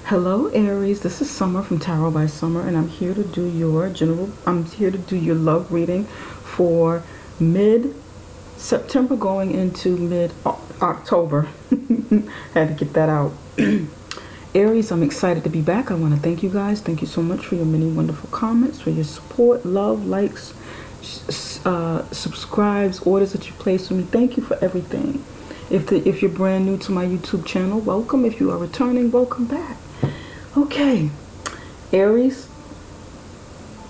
Hello Aries, this is Summer from Tarot by Summer, and I'm here to do your love reading for mid-September going into mid-October. Had to get that out. Aries, I'm excited to be back. I want to thank you guys. Thank you so much for your many wonderful comments, for your support, love, likes, subscribes, orders that you place with me. Thank you for everything. If you're brand new to my YouTube channel, welcome. If you are returning, welcome back. Okay, Aries,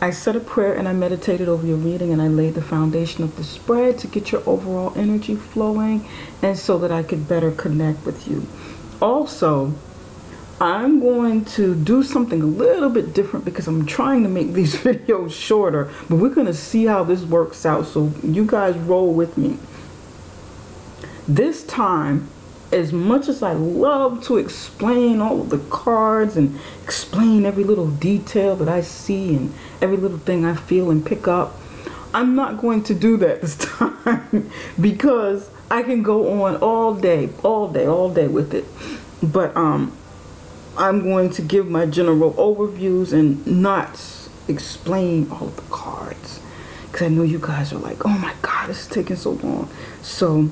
I said a prayer and I meditated over your reading, and I laid the foundation of the spread to get your overall energy flowing and so that I could better connect with you. Also, I'm going to do something a little bit different because I'm trying to make these videos shorter, but we're going to see how this works out, so you guys roll with me. This time, as much as I love to explain all of the cards and explain every little detail that I see and every little thing I feel and pick up, I'm not going to do that this time because I can go on all day with it. But I'm going to give my general overviews and not explain all of the cards, because I know you guys are like, oh my God, this is taking so long. So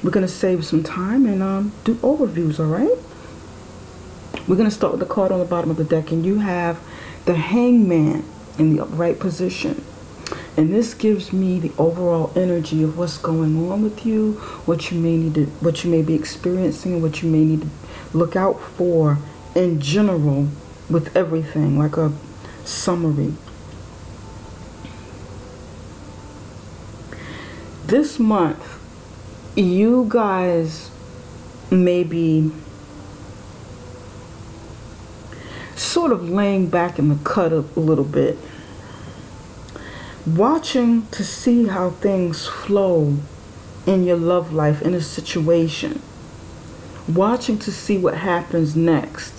we're going to save some time and do overviews, all right? We're going to start with the card on the bottom of the deck, and you have the Hangman in the upright position. And this gives me the overall energy of what's going on with you, what you may be experiencing, and what you may need to look out for in general with everything, like a summary. This month, you guys may be sort of laying back in the cut a little bit, watching to see how things flow in your love life, in a situation, watching to see what happens next,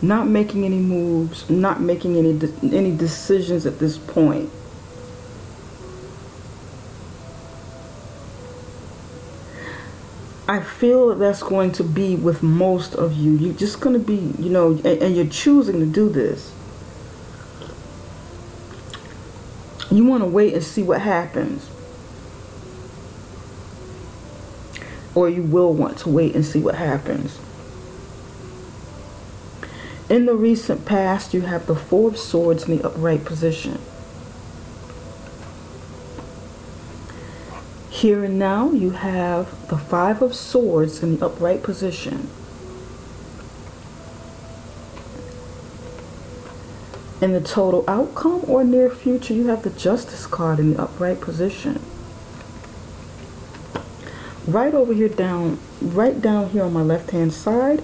not making any moves, not making any decisions at this point. I feel that that's going to be with most of you. You're just going to be, you know, and you're choosing to do this. You want to wait and see what happens. Or you will want to wait and see what happens. In the recent past, you have the Four of Swords in the upright position. Here and now, you have the Five of Swords in the upright position. In the total outcome or near future, you have the Justice card in the upright position. Right over here right down here on my left-hand side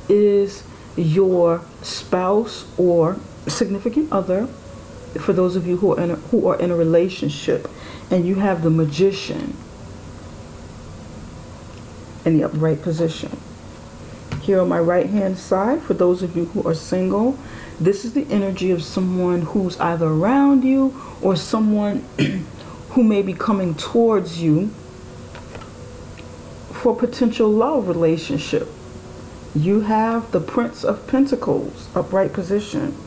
is your spouse or significant other, for those of you who are in a relationship, and you have the Magician in the upright position. Here on my right hand side, for those of you who are single, this is the energy of someone who's either around you or someone who may be coming towards you for a potential love relationship. You have the Prince of Pentacles, upright position.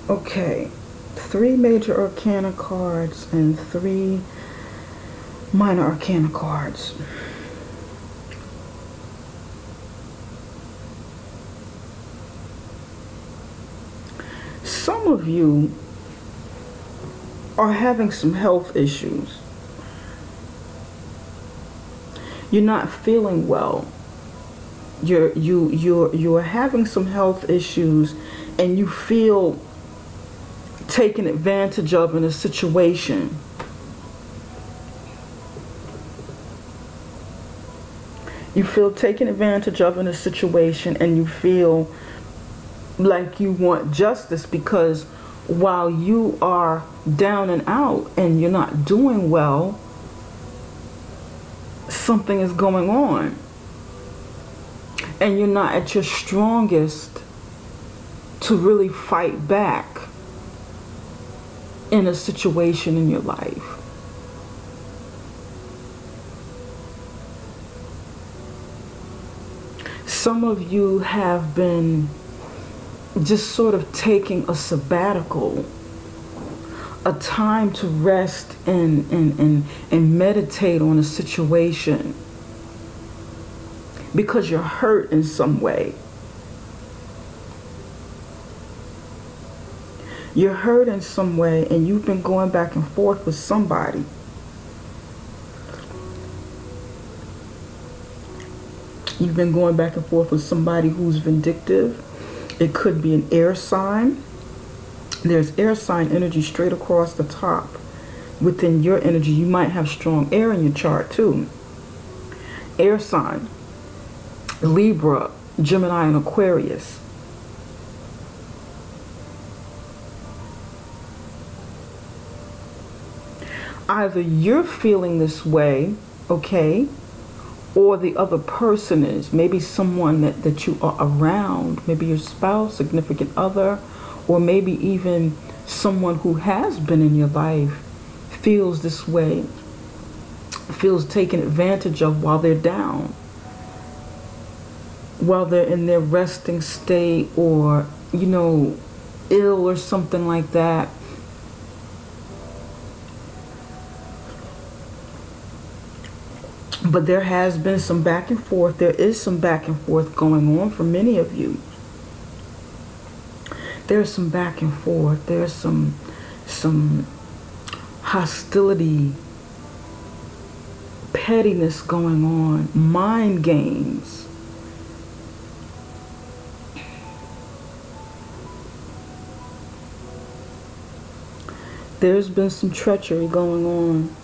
Okay, 3 major arcana cards and 3 minor arcana cards. Some of you are having some health issues. You're not feeling well. You're having some health issues, and you feel taken advantage of in a situation. You feel taken advantage of in a situation, and you feel like you want justice, because while you are down and out and you're not doing well, something is going on, and you're not at your strongest to really fight back in a situation in your life. Some of you have been just sort of taking a sabbatical, a time to rest and meditate on a situation because you're hurt in some way. You're hurt in some way, and you've been going back and forth with somebody. You've been going back and forth with somebody who's vindictive. It could be an air sign. There's air sign energy straight across the top. Within your energy, you might have strong air in your chart too. Air sign, Libra, Gemini, and Aquarius. Either you're feeling this way, okay, or the other person is. Maybe someone that you are around, maybe your spouse, significant other, or maybe even someone who has been in your life feels this way, feels taken advantage of while they're down, while they're in their resting state, or, you know, ill or something like that. But there has been some back and forth. There is some back and forth going on for many of you. There's some back and forth. There's some hostility, pettiness going on, mind games. There's been some treachery going on.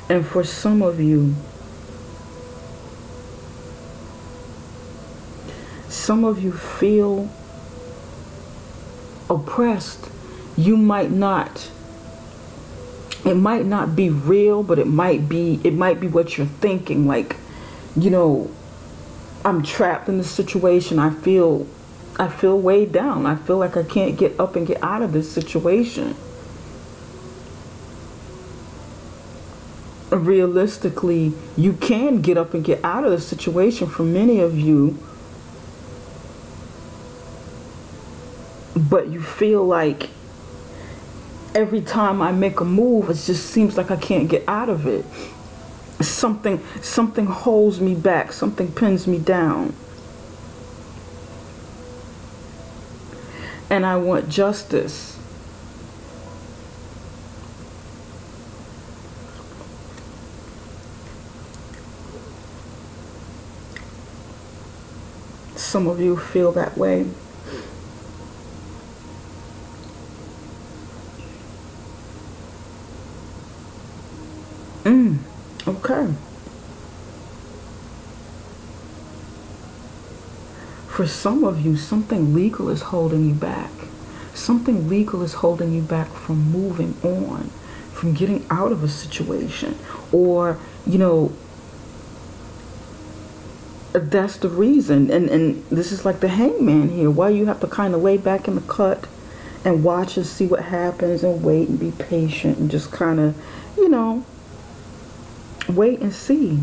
And for some of you feel oppressed. You might not, it might not be real, but it might be what you're thinking. Like, you know, I'm trapped in this situation. I feel weighed down. I feel like I can't get up and get out of this situation. Realistically, you can get up and get out of the situation for many of you, but you feel like every time I make a move, it just seems like I can't get out of it. Something holds me back, something pins me down. And I want justice. Some of you feel that way. Okay. For some of you, something legal is holding you back. Something legal is holding you back from moving on, from getting out of a situation. Or, you know, that's the reason. And this is like the hangman here. Why you have to kind of lay back in the cut and watch and see what happens and wait and be patient and just kind of, you know, wait and see.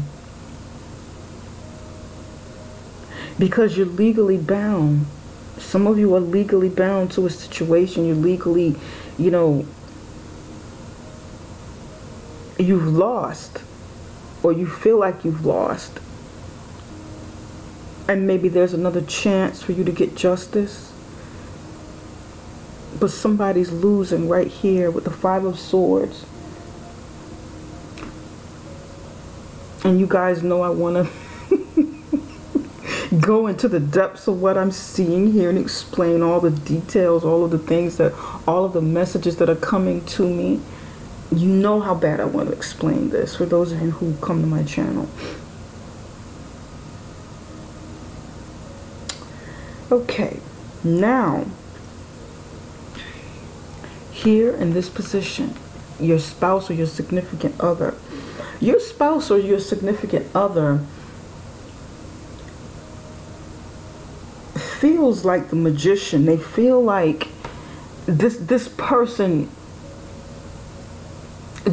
Because you're legally bound. Some of you are legally bound to a situation. You're legally, you know, you've lost, or you feel like you've lost. And maybe there's another chance for you to get justice. But somebody's losing right here with the Five of Swords. And you guys know I want to go into the depths of what I'm seeing here and explain all the details, all of the things that, all of the messages that are coming to me. You know how bad I want to explain this for those of you who come to my channel. Okay, now, here in this position, your spouse or your significant other. Your spouse or your significant other feels like the magician. They feel like this person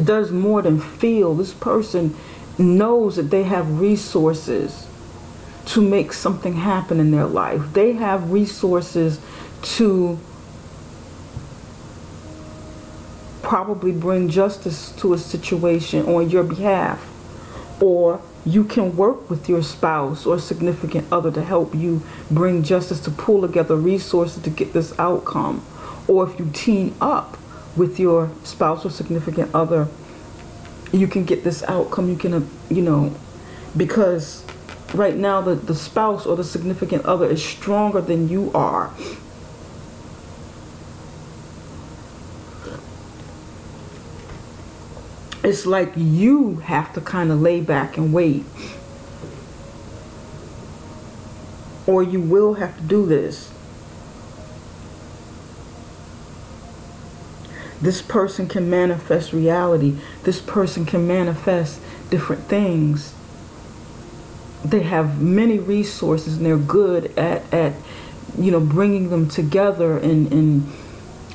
does more than feel. This person knows that they have resources to make something happen in their life. They have resources to probably bring justice to a situation on your behalf, or you can work with your spouse or significant other to help you bring justice, to pull together resources to get this outcome. Or if you team up with your spouse or significant other, you can get this outcome. You can, you know, because right now the spouse or the significant other is stronger than you are. It's like you have to kind of lay back and wait. Or you will have to do this. This person can manifest reality. This person can manifest different things. They have many resources and they're good at you know, bringing them together and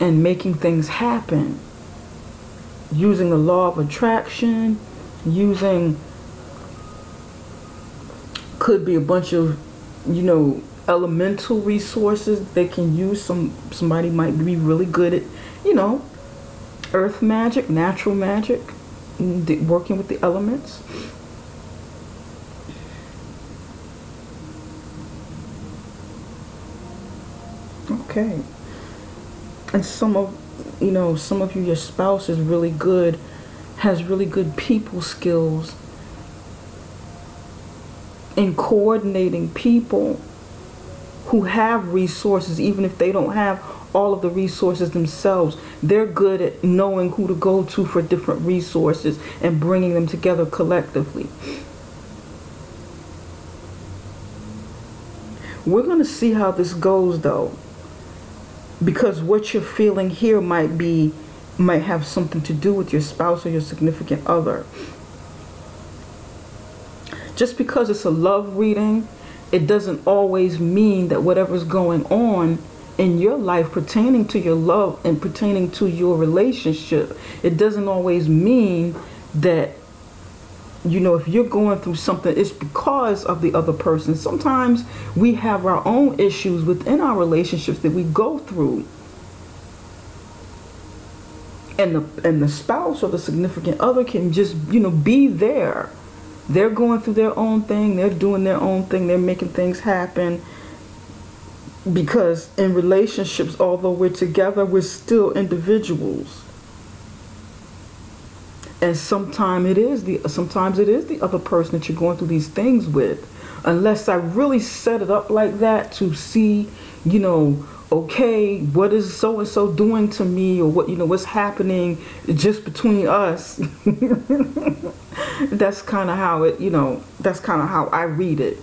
making things happen. Using the law of attraction, using, could be a bunch of, you know, elemental resources they can use. Somebody might be really good at, you know, earth magic, natural magic, working with the elements. Okay. And some of you, your spouse is really good, has really good people skills in coordinating people who have resources. Even if they don't have all of the resources themselves, they're good at knowing who to go to for different resources and bringing them together collectively. We're going to see how this goes, though, because what you're feeling here might have something to do with your spouse or your significant other. Just because it's a love reading, it doesn't always mean that whatever's going on in your life pertaining to your love and pertaining to your relationship, it doesn't always mean that, you know, if you're going through something, it's because of the other person. Sometimes we have our own issues within our relationships that we go through. And the spouse or the significant other can just, you know, be there. They're going through their own thing. They're doing their own thing. They're making things happen. Because in relationships, although we're together, we're still individuals. And sometimes it is the other person that you're going through these things with. Unless I really set it up like that to see, you know, okay, what is so and so doing to me, or what, you know, what's happening just between us. That's kind of how it, you know, that's kind of how I read it.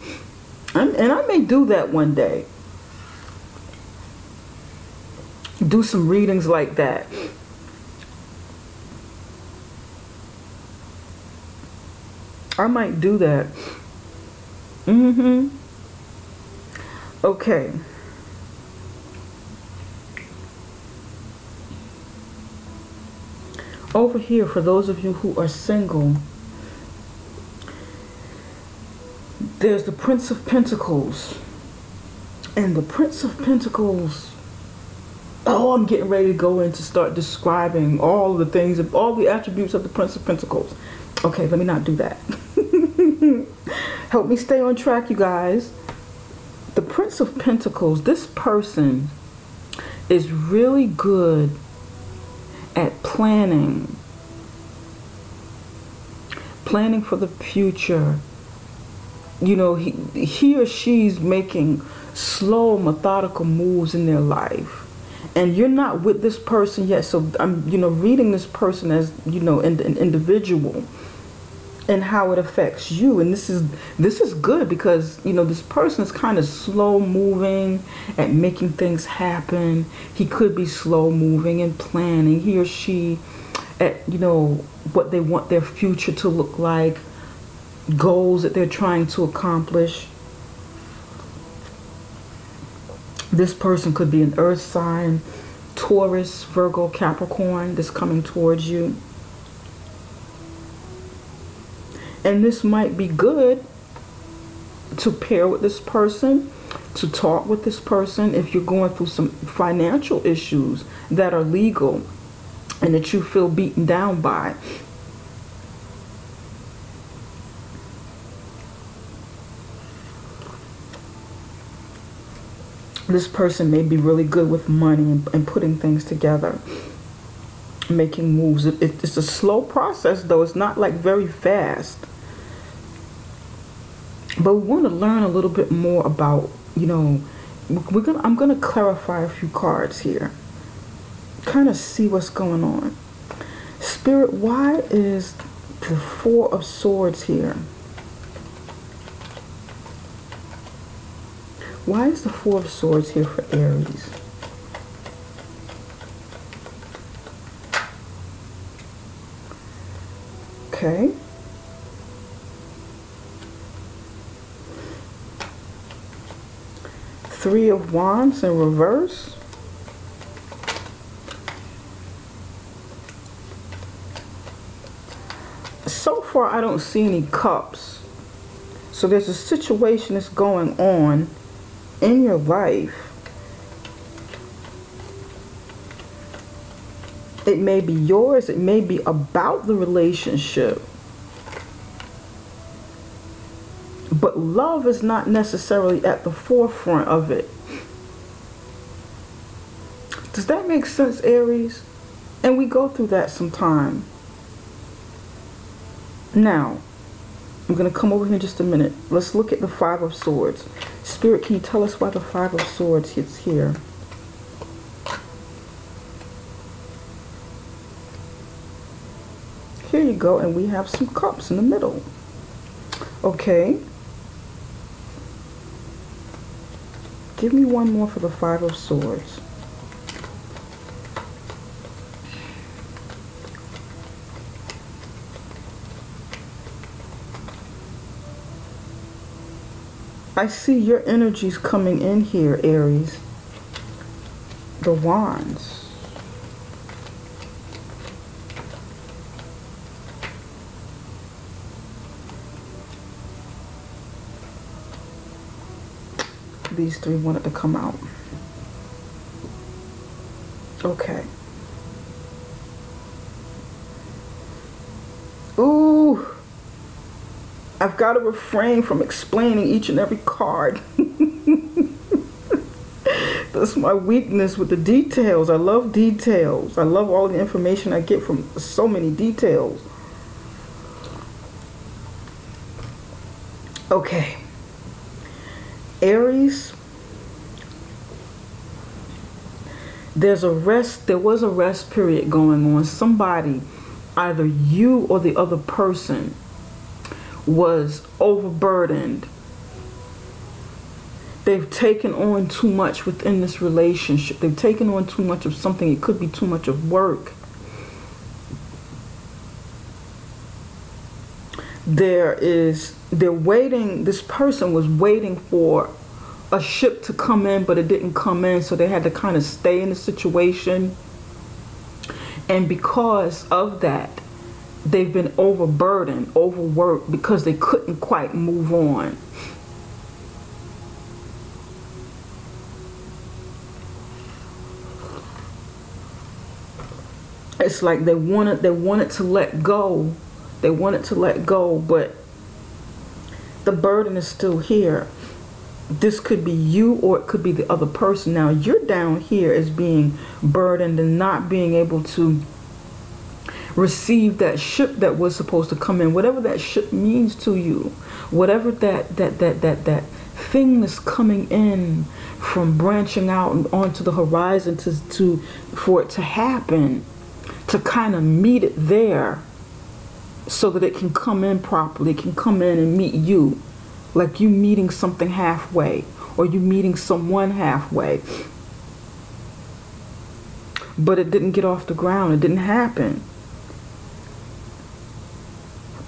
And I may do that one day. Do some readings like that. I might do that. Okay. Over here, for those of you who are single, there's the Prince of Pentacles. And the Prince of Pentacles, oh, I'm getting ready to go in to start describing all the things, all the attributes of the Prince of Pentacles. Okay, let me not do that. Help me stay on track, you guys. The Prince of Pentacles, this person is really good at planning for the future. You know, he or she's making slow, methodical moves in their life. And you're not with this person yet, so I'm, you know, reading this person as, you know, an individual and how it affects you. And this is good because, you know, this person is kind of slow moving at making things happen. He could be slow moving and planning, he or she, at, you know, what they want their future to look like, goals that they're trying to accomplish. This person could be an earth sign, Taurus, Virgo, Capricorn, that's coming towards you. And this might be good to pair with this person, to talk with this person. If you're going through some financial issues that are legal and that you feel beaten down by. This person may be really good with money and putting things together, making moves. It's a slow process, though. It's not like very fast. But we want to learn a little bit more about, you know, I'm gonna clarify a few cards here. Kind of see what's going on. Spirit, why is the Four of Swords here? Why is the Four of Swords here for Aries? Okay. Three of Wands in reverse. So far, I don't see any cups. So there's a situation that's going on in your life. It may be yours. It may be about the relationship. But love is not necessarily at the forefront of it. Does that make sense, Aries? And we go through that sometime. Now, I'm going to come over here in just a minute. Let's look at the Five of Swords. Spirit, can you tell us why the Five of Swords hits here? Here you go, and we have some cups in the middle. Okay. Give me one more for the Five of Swords. I see your energies coming in here, Aries. The Wands. These three wanted to come out. Okay. Ooh. I've got to refrain from explaining each and every card. That's my weakness with the details. I love details. I love all the information I get from so many details. Okay. Aries, there was a rest period going on. Somebody, either you or the other person, was overburdened. They've taken on too much within this relationship. They've taken on too much of something. It could be too much of work. They're waiting. This person was waiting for a ship to come in, but it didn't come in, so they had to kind of stay in the situation. And because of that, they've been overburdened, overworked, because they couldn't quite move on. It's like they wanted to let go. They wanted to let go, but the burden is still here. This could be you, or it could be the other person. Now, you're down here as being burdened and not being able to receive that ship that was supposed to come in. Whatever that ship means to you, whatever that thing that's coming in from branching out and onto the horizon for it to happen, to kind of meet it there, so that it can come in properly. It can come in and meet you, like you meeting something halfway, or you meeting someone halfway. But it didn't get off the ground. It didn't happen.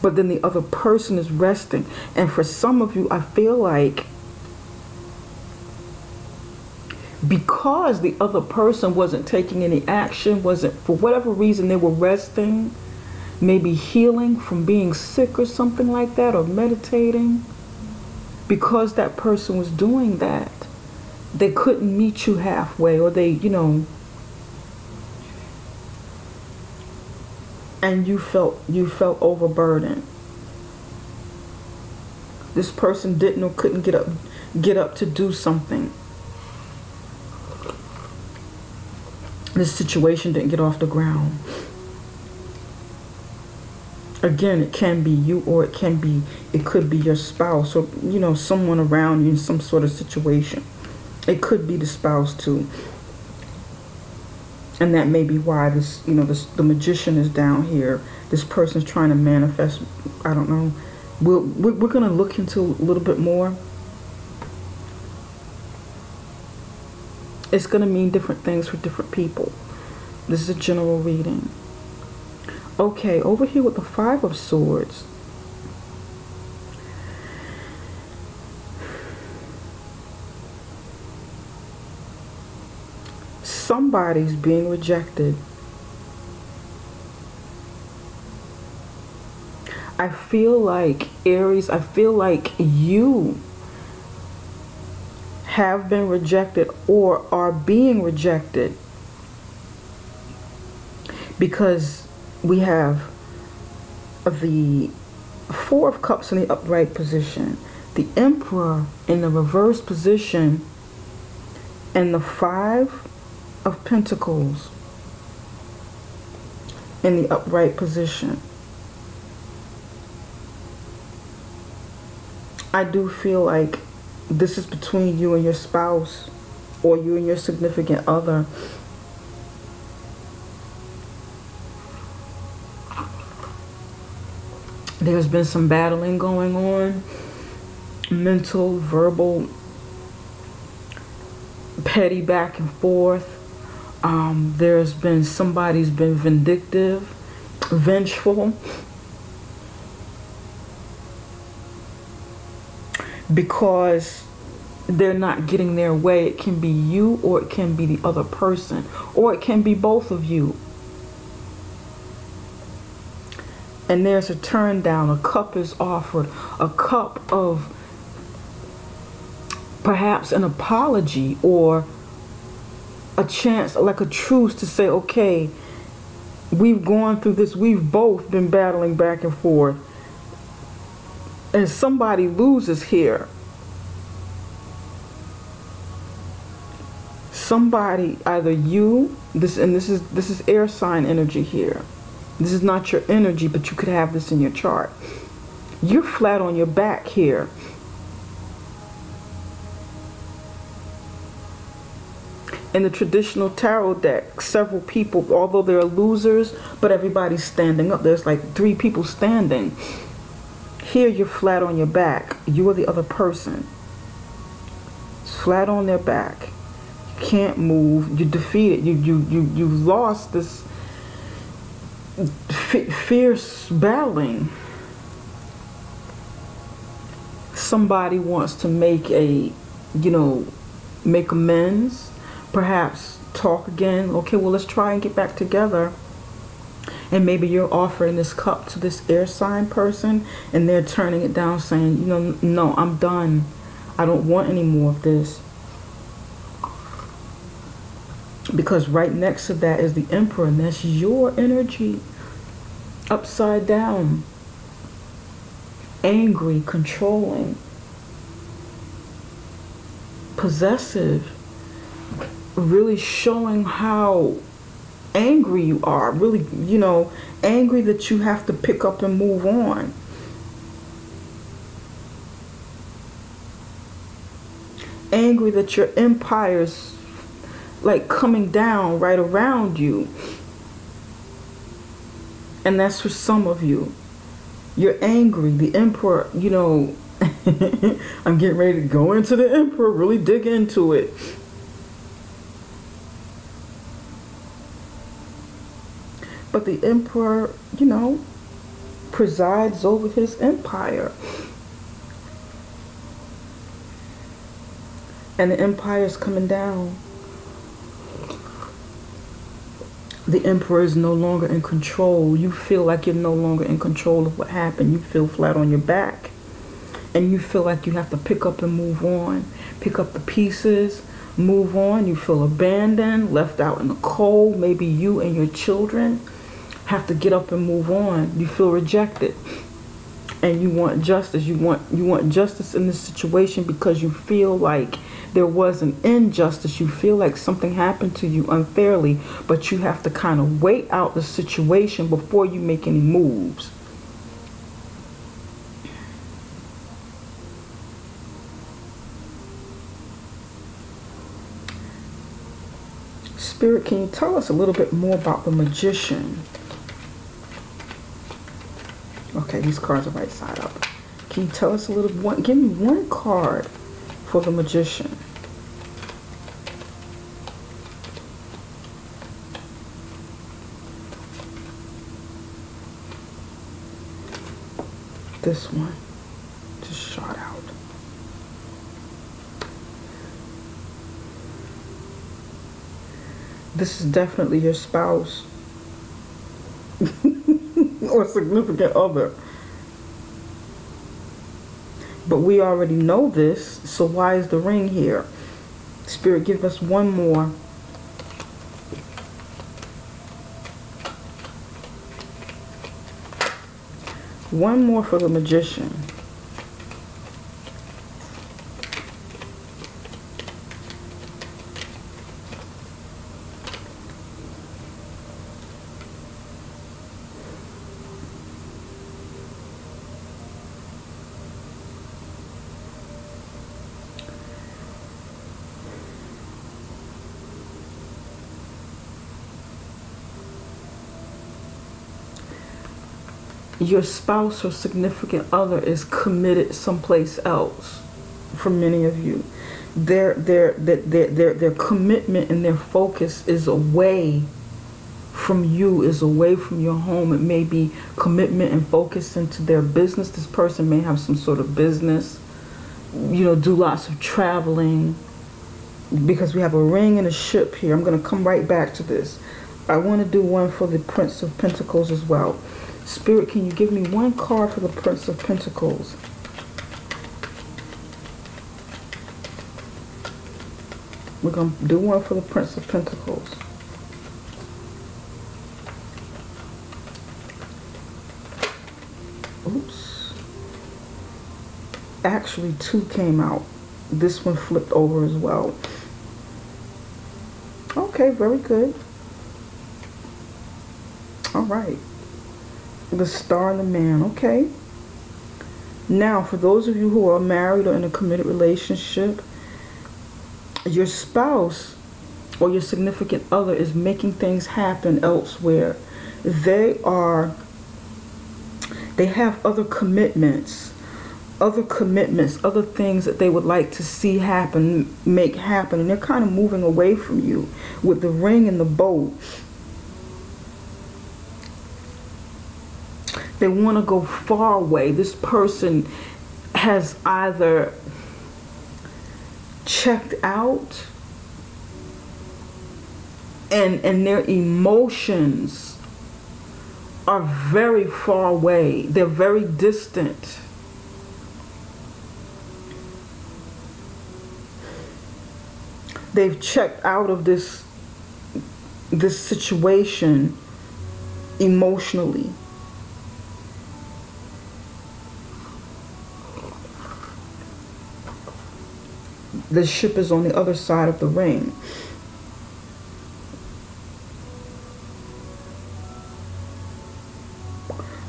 But then the other person is resting. And for some of you, I feel like because the other person wasn't taking any action, wasn't, for whatever reason, they were resting, maybe healing from being sick or something like that, or meditating. because that person was doing that, they couldn't meet you halfway, or they, you know, and you felt overburdened. This person didn't or couldn't get up to do something. This situation didn't get off the ground. Again, it can be you, or it could be your spouse, or, you know, someone around you in some sort of situation. It could be the spouse too. And that may be why this, you know, the magician is down here. This person's trying to manifest. I don't know. We're going to look into a little bit more. It's going to mean different things for different people. This is a general reading. Okay, over here with the Five of Swords. Somebody's being rejected. I feel like, Aries, I feel like you have been rejected or are being rejected, because we have the Four of Cups in the upright position, the Emperor in the reverse position, and the Five of Pentacles in the upright position. I do feel like this is between you and your spouse, or you and your significant other. There's been some battling going on, mental, verbal, petty back and forth. There's been, somebody's been vindictive, vengeful, because they're not getting their way. It can be you, or it can be the other person, or it can be both of you. And there's a turn down. A cup is offered. A cup of perhaps an apology, or a chance, like a truce to say, okay, we've gone through this. We've both been battling back and forth. And somebody loses here. Somebody, either you, this is air sign energy here. This is not your energy, but you could have this in your chart. You're flat on your back here. In the traditional tarot deck, several people, although they're losers, but everybody's standing up. There's like 3 people standing. Here you're flat on your back. You are the other person. It's flat on their back. You can't move. You're defeated. You lost this fierce battling. Somebody wants to make make amends. Perhaps talk again. Okay, well, let's try and get back together. And maybe you're offering this cup to this air sign person, and they're turning it down, saying, no, I'm done. I don't want any more of this. Because right next to that is the Emperor, and that's your energy. Upside down. Angry, controlling, possessive. Really showing how angry you are. Really, angry that you have to pick up and move on. Angry that your empire's like coming down right around you. And that's for some of you. You're angry. The Emperor, I'm getting ready to go into the Emperor, really dig into it. But the Emperor, presides over his empire. And the empire's coming down. The Emperor is no longer in control. You feel like you're no longer in control of what happened. You feel flat on your back. and you feel like you have to pick up and move on, pick up the pieces, move on. You feel abandoned, left out in the cold. Maybe you and your children have to get up and move on. You feel rejected, and you want justice. You want justice in this situation because you feel like there was an injustice. You feel like something happened to you unfairly, but you have to kind of wait out the situation before you make any moves. Spirit, can you tell us a little bit more about the Magician? Okay, these cards are right side up. Can you tell us a little, give me one card for the Magician. This one just shot out. This is definitely your spouse or significant other. But we already know this, so why is the ring here? Spirit, give us one more. One more for the Magician. Your spouse or significant other is committed someplace else. For many of you, their commitment and their focus is away from you, is away from your home. It may be commitment and focus into their business. This person may have some sort of business, you know, do lots of traveling, because we have a ring and a ship here. I'm going to come right back to this. I want to do one for the Prince of Pentacles as well. Spirit, can you give me one card for the Prince of Pentacles? We're going to do one for the Prince of Pentacles. Oops. Actually, two came out. This one flipped over as well. Okay, very good. All right. The Star and the Man. Okay. Now, for those of you who are married or in a committed relationship, your spouse or your significant other is making things happen elsewhere. They have other commitments, other things that they would like to see happen, make happen, and they're kind of moving away from you with the ring and the boat. They want to go far away. This person has either checked out and their emotions are very far away. They're very distant. They've checked out of this situation emotionally. The ship is on the other side of the ring.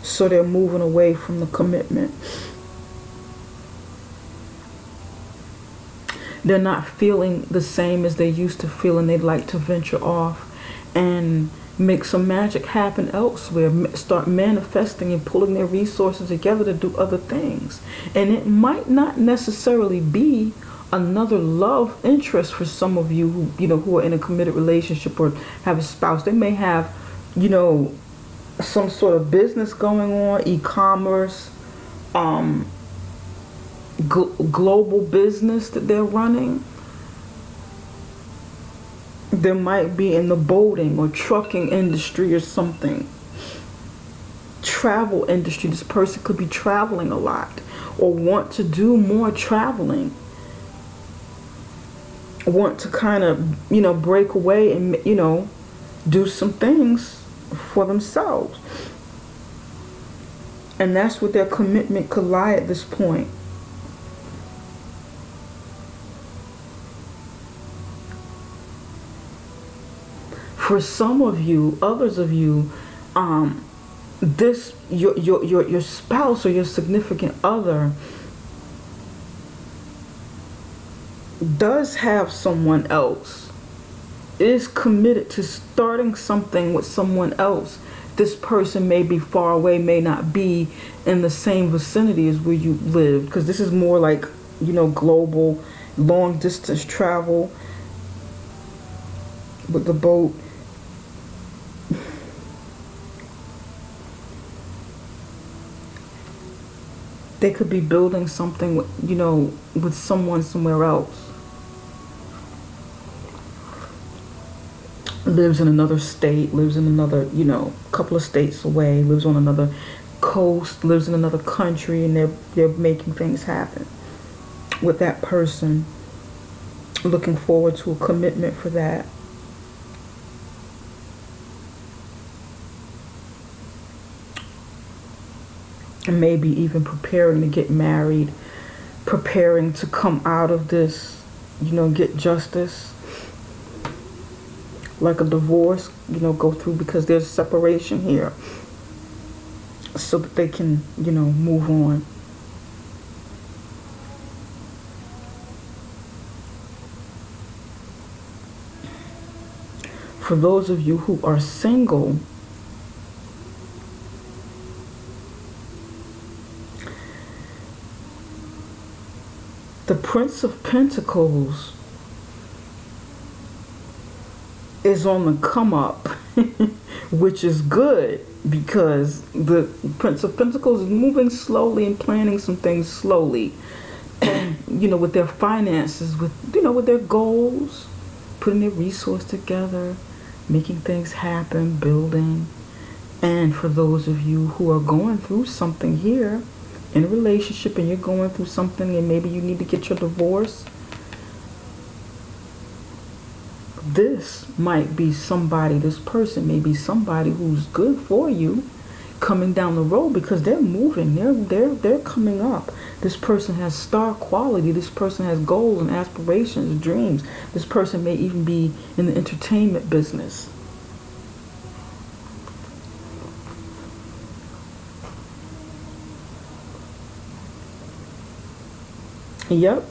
So they're moving away from the commitment. They're not feeling the same as they used to feel, and they'd like to venture off and make some magic happen elsewhere, start manifesting and pulling their resources together to do other things. And it might not necessarily be another love interest for some of you who are in a committed relationship or have a spouse. They may have, some sort of business going on, e-commerce, global business that they're running. There might be in the boating or trucking industry or something. travel industry. This person could be traveling a lot or want to do more traveling. Want to kind of, break away and, do some things for themselves. And that's what their commitment could lie at this point. For some of you, others of you, this your spouse or your significant other does have someone else, is committed to starting something with someone else. This person may be far away, may not be in the same vicinity as where you live, because this is more like, global, long distance travel with the boat. They could be building something, with someone somewhere else. Lives in another state, lives in another, couple of states away, lives on another coast, lives in another country, and they're making things happen with that person. Looking forward to a commitment for that. And maybe even preparing to get married, preparing to come out of this, get justice. Like a divorce, go through, because there's separation here. So that they can, move on. For those of you who are single, the Prince of Pentacles is on the come up, which is good, because the Prince of Pentacles is moving slowly and planning some things slowly, and with their finances, with with their goals, putting their resource together, making things happen, building. And for those of you who are going through something here in a relationship, and you're going through something, and maybe you need to get your divorce, this might be somebody, this person may be somebody who's good for you coming down the road, because they're moving, they're coming up. This person has star quality. This person has goals and aspirations, dreams. This person may even be in the entertainment business. Yep.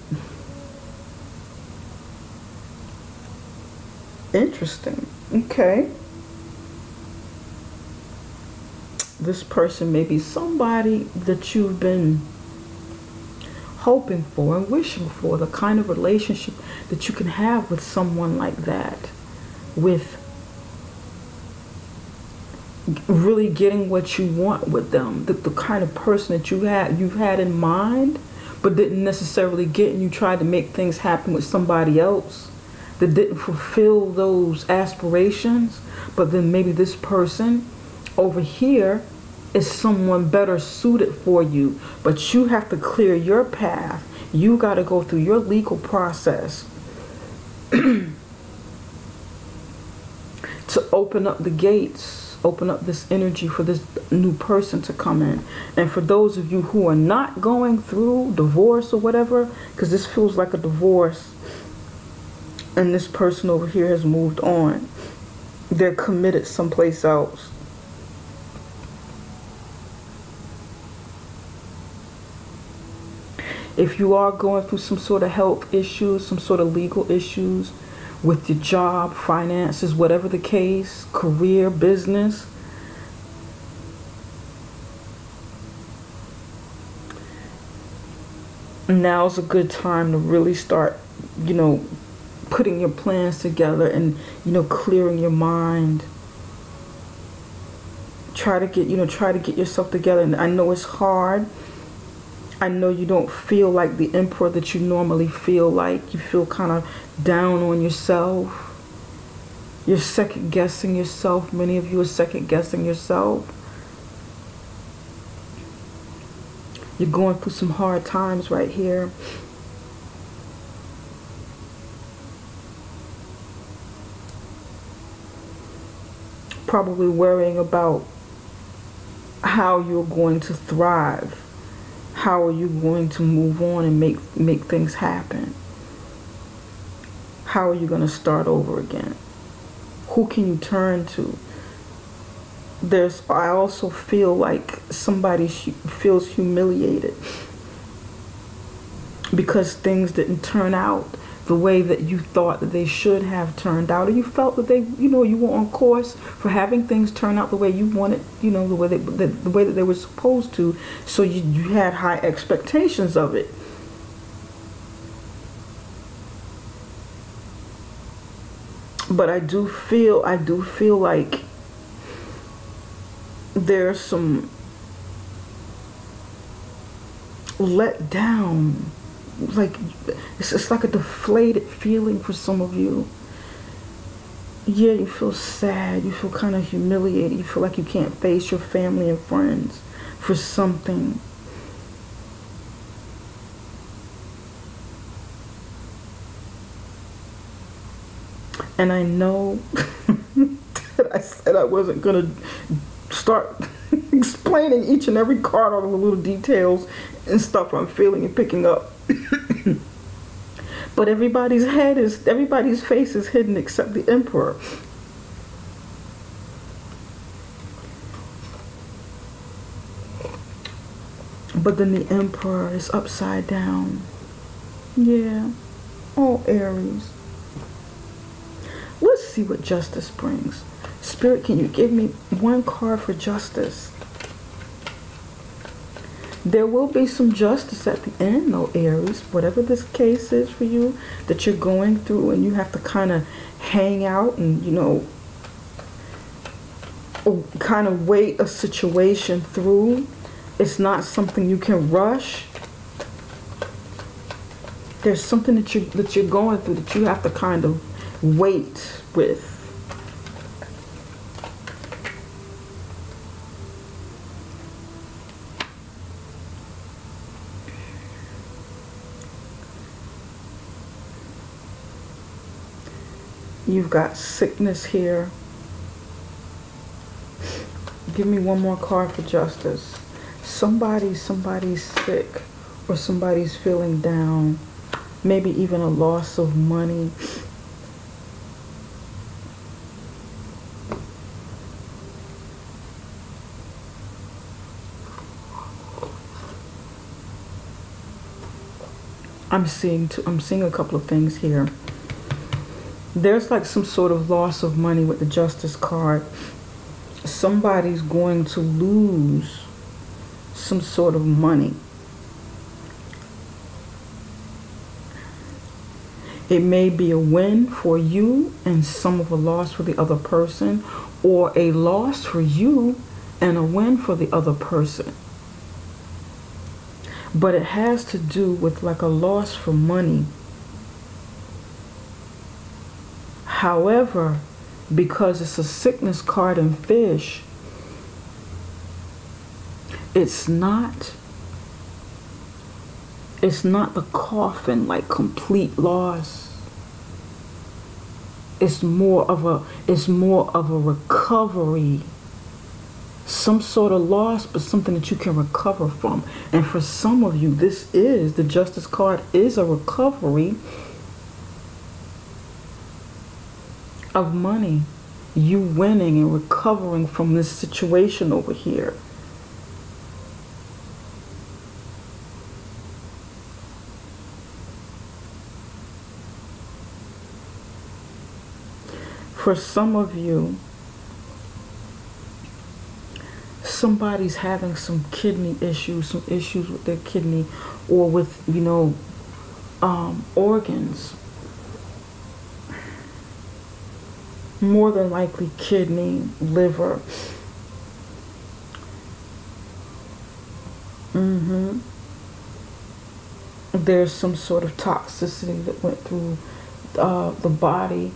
Interesting. Okay. This person may be somebody that you've been hoping for and wishing for, the kind of relationship that you can have with someone like that, with really getting what you want with them, the kind of person that you've had in mind but didn't necessarily get, and you tried to make things happen with somebody else that didn't fulfill those aspirations. But then maybe this person over here is someone better suited for you, but you have to clear your path. You got to go through your legal process to open up the gates, open up this energy for this new person to come in. And for those of you who are not going through divorce or whatever, because this feels like a divorce, and this person over here has moved on, they're committed someplace else. If you are going through some sort of health issues, some sort of legal issues with your job, finances, whatever the case, career, business, now's a good time to really start, putting your plans together and, clearing your mind. Try to get yourself together. And I know it's hard. I know you don't feel like the emperor that you normally feel like. You feel kind of down on yourself. You're second guessing yourself. Many of you are second guessing yourself. You're going through some hard times right here. Probably worrying about how you're going to thrive. How are you going to move on and make things happen? How are you going to start over again? Who can you turn to? I also feel like somebody feels humiliated because things didn't turn out the way that you thought that they should have turned out, or you felt that you were on course for having things turn out the way you wanted, the way that they were supposed to. So you had high expectations of it. But I do feel like there's some let down. Like it's like a deflated feeling for some of you. Yeah, you feel sad, you feel kind of humiliated, you feel like you can't face your family and friends for something. And I know that I said I wasn't gonna start explaining each and every card, all the little details and stuff I'm feeling and picking up. But everybody's face is hidden except the Emperor. But then the Emperor is upside down. Yeah. Oh, Aries. Let's see what justice brings. Spirit, can you give me one card for justice? There will be some justice at the end, though, Aries. Whatever this case is for you that you're going through, and you have to kind of hang out and, kind of wait a situation through. It's not something you can rush. There's something that you're going through that you have to kind of wait with. You've got sickness here. Give me one more card for justice. Somebody's sick, or somebody's feeling down. Maybe even a loss of money. I'm seeing a couple of things here. There's like some sort of loss of money with the Justice card. Somebody's going to lose some sort of money. It may be a win for you and some of a loss for the other person, or a loss for you and a win for the other person. But it has to do with like a loss for money. However, because it's a sickness card in fish, it's not the coffin, like complete loss. It's more of a recovery. Some sort of loss, but something that you can recover from. And for some of you, the Justice card is a recovery of money. You winning and recovering from this situation over here. For some of you, somebody's having some kidney issues, some issues with their kidney, or with, organs. More than likely kidney, liver. There's some sort of toxicity that went through the body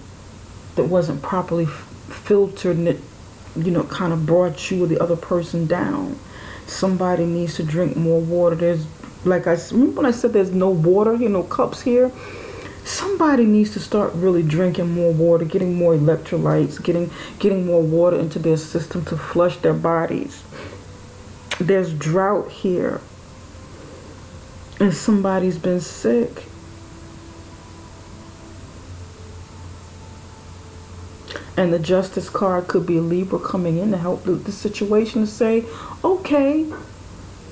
that wasn't properly filtered, and it kind of brought you or the other person down. Somebody needs to drink more water. There's, like I remember when I said there's no water, you know, cups here. Somebody needs to start really drinking more water, getting more electrolytes, getting more water into their system to flush their bodies. There's drought here. And somebody's been sick. And the Justice card could be a Libra coming in to help the situation, to say, okay,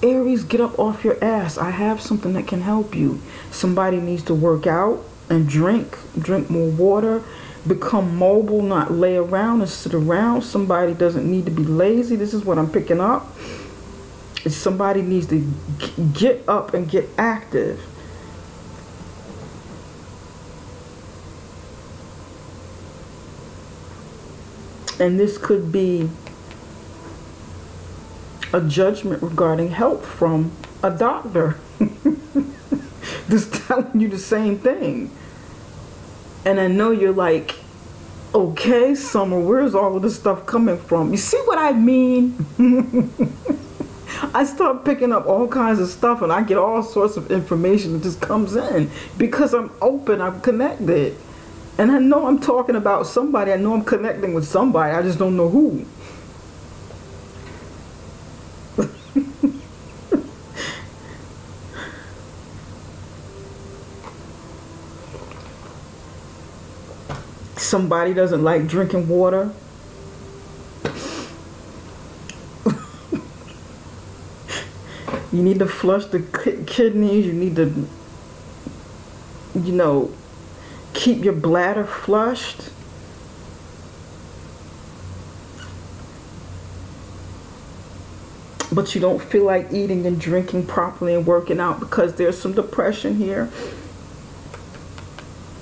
Aries, get up off your ass. I have something that can help you. Somebody needs to work out and drink more water, become mobile, not lay around and sit around. Somebody doesn't need to be lazy. This is what I'm picking up. Somebody needs to get up and get active. And this could be a judgment regarding help from a doctor. Just telling you the same thing. And I know you're like, okay, Summer, where's all of this stuff coming from? You see what I mean? I start picking up all kinds of stuff and I get all sorts of information that just comes in because I'm open, I'm connected. And I know I'm talking about somebody. I know I'm connecting with somebody. I just don't know who. Somebody doesn't like drinking water. You need to flush the kidneys. You need to, you know, keep your bladder flushed. But you don't feel like eating and drinking properly and working out because there's some depression here.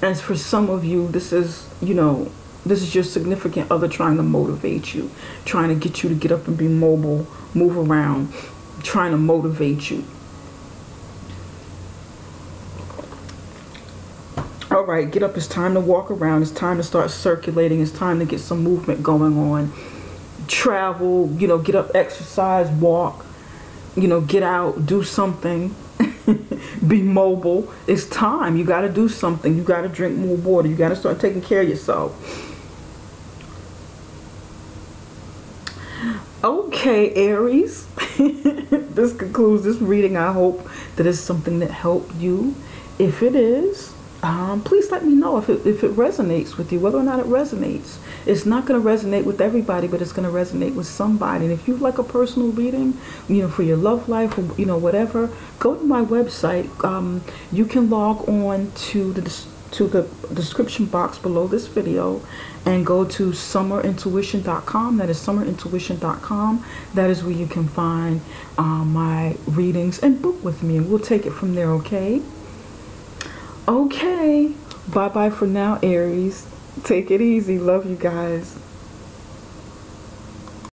And for some of you, this is, you know, this is your significant other trying to motivate you, trying to get you to get up and be mobile, move around, trying to motivate you. All right, get up. It's time to walk around. It's time to start circulating. It's time to get some movement going on. Travel, you know, get up, exercise, walk, you know, get out, do something. Be mobile. It's time. You got to do something. You got to drink more water. You got to start taking care of yourself. Okay, Aries. This concludes this reading. I hope that it's something that helped you. If it is, please let me know if it resonates with you, whether or not it resonates. It's not going to resonate with everybody, but it's going to resonate with somebody. And if you'd like a personal reading, you know, for your love life, or, you know, whatever, go to my website. You can log on to the description box below this video and go to summerintuition.com. That is summerintuition.com. That is where you can find my readings and book with me, and we'll take it from there. Okay. Okay, bye bye for now, Aries. Take it easy. Love you guys.